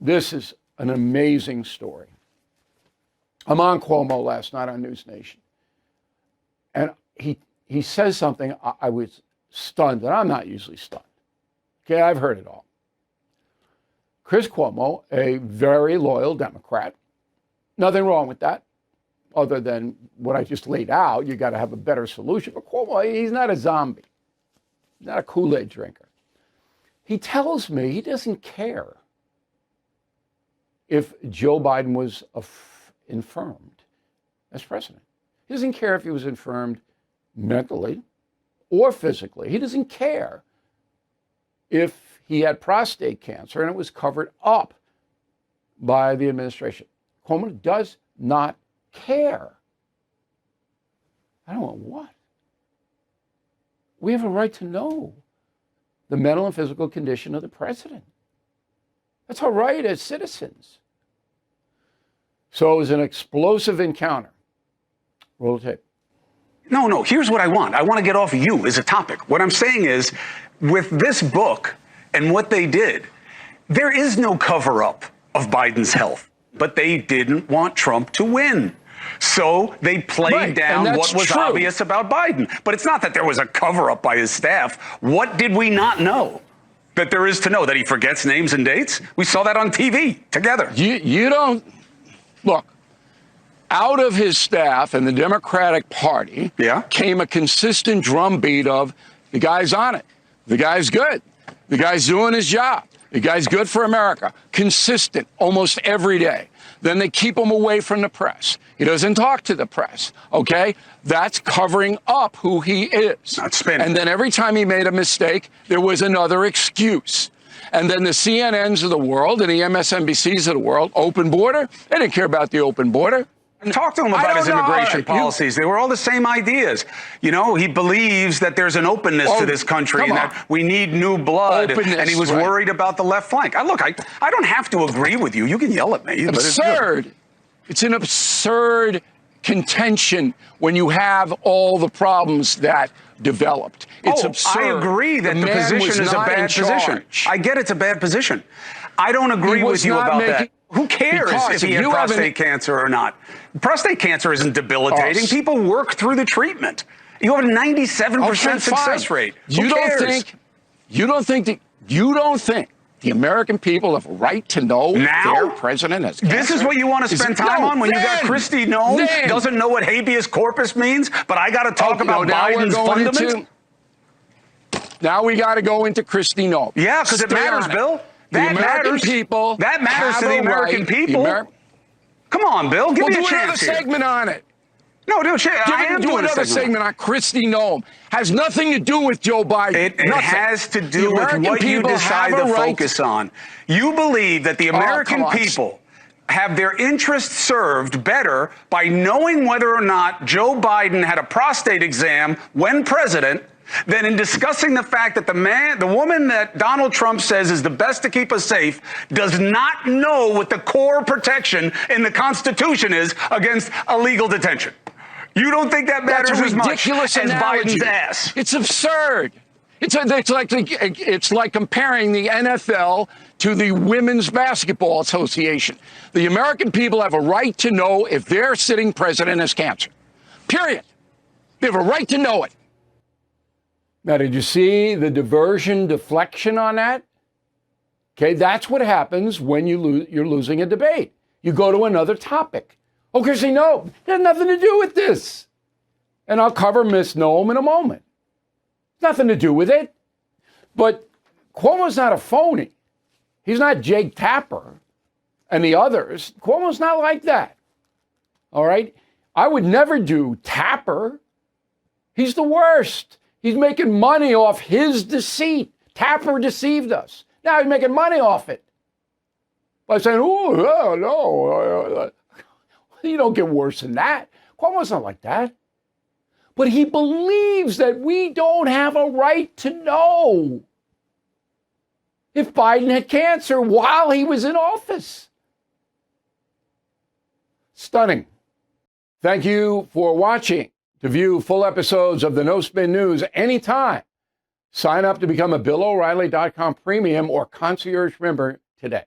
This is an amazing story. I'm on Cuomo last night on News Nation, and he says something I was stunned, and I'm not usually stunned. Okay, I've heard it all. Chris Cuomo, a very loyal Democrat, nothing wrong with that, other than what I just laid out. You got to have a better solution. But Cuomo, he's not a zombie. He's not a Kool-Aid drinker. He tells me he doesn't care if Joe Biden was infirmed as president. He doesn't care if he was infirmed mentally or physically. He doesn't care if he had prostate cancer and it was covered up by the administration. Cuomo does not care. I don't know what. We have a right to know the mental and physical condition of the president. That's our right as citizens. So it was an explosive encounter. Roll the tape. No, here's what I want. I want to get off you as a topic. What I'm saying is, with this book and what they did, there is no cover-up of Biden's health. But they didn't want Trump to win. So they played down what was obvious about Biden. But it's not that there was a cover-up by his staff. What did we not know that there is to know? That he forgets names and dates? We saw that on TV together. You don't... Look, out of his staff and the Democratic Party came a consistent drumbeat of the guy's on it. The guy's good. The guy's doing his job. The guy's good for America. Consistent almost every day. Then they keep him away from the press. He doesn't talk to the press, okay? That's covering up who he is. Not spinning. And then every time he made a mistake, there was another excuse. And then the CNNs of the world and the MSNBCs of the world, open border, they didn't care about the open border. Talk to him about his immigration policies. They were all the same ideas. You know, he believes that there's an openness to this country and that we need new blood. And he was worried about the left flank. Look, I don't have to agree with you. You can yell at me. Absurd. It's an absurd contention when you have all the problems that developed. It's absurd. I agree that the position is a bad position. I get it's a bad position. I don't agree with you about that. Who cares if he had prostate cancer or not? Prostate cancer isn't debilitating. People work through the treatment. You have a 97% success rate. You don't think the American people have a right to know their president has cancer? This is what you want to spend time on when you got Kristi Noem doesn't know what habeas corpus means, but I got to talk about Biden's fundament? Now we got to go into Kristi Noem. Yeah, because it matters, Bill. That matters. That matters to the American people. Come on, Bill. Give me a chance. We'll do another segment on it. No, I am doing another segment on Kristi Noem. Has nothing to do with Joe Biden. It has to do with what you decide to focus on. You believe that the American people have their interests served better by knowing whether or not Joe Biden had a prostate exam when president than in discussing the fact that the woman that Donald Trump says is the best to keep us safe does not know what the core protection in the Constitution is against illegal detention. You don't think that matters as much as Biden's ass? It's absurd. It's like comparing the NFL to the Women's Basketball Association. The American people have a right to know if their sitting president has cancer. Period. They have a right to know it. Now, did you see the deflection on that? Okay, that's what happens when you're losing a debate. You go to another topic. Oh, Kristi, no, it has nothing to do with this. And I'll cover Miss Noem in a moment. Nothing to do with it. But Cuomo's not a phony. He's not Jake Tapper and the others. Cuomo's not like that. All right? I would never do Tapper. He's the worst. He's making money off his deceit. Tapper deceived us. Now he's making money off it. By saying, oh, no. You don't get worse than that. Cuomo's not like that. But he believes that we don't have a right to know if Biden had cancer while he was in office. Stunning. Thank you for watching. To view full episodes of the No Spin News anytime, sign up to become a BillO'Reilly.com premium or concierge member today.